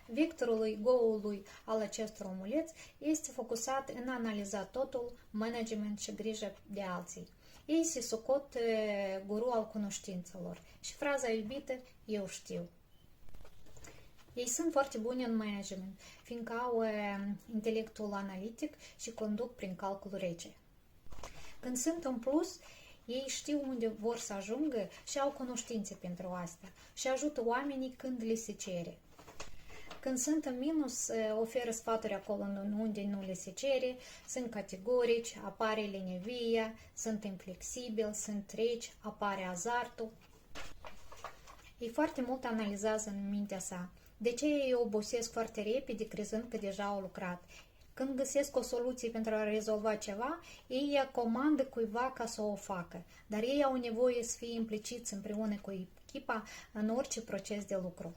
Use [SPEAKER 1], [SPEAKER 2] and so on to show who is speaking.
[SPEAKER 1] Vectorul go-ului al acestor omuleți este focusat în a analiza totul, management și grijă de alții. Ei se socot guru al cunoștințelor și fraza iubită, eu știu. Ei sunt foarte buni în management, fiindcă au intelectul analitic și conduc prin calcul rece. Când sunt în plus, ei știu unde vor să ajungă și au cunoștințe pentru asta și ajută oamenii când li se cere. Când sunt în minus, oferă sfaturi acolo unde nu le se cere, sunt categorici, apare lenevia, sunt inflexibili, sunt reci, apare azartul. Ei foarte mult analizează în mintea sa. De ce ei obosesc foarte repede crezând că deja au lucrat? Când găsesc o soluție pentru a rezolva ceva, ei comandă cuiva ca să o facă, dar ei au nevoie să fie impliciți împreună cu echipa în orice proces de lucru.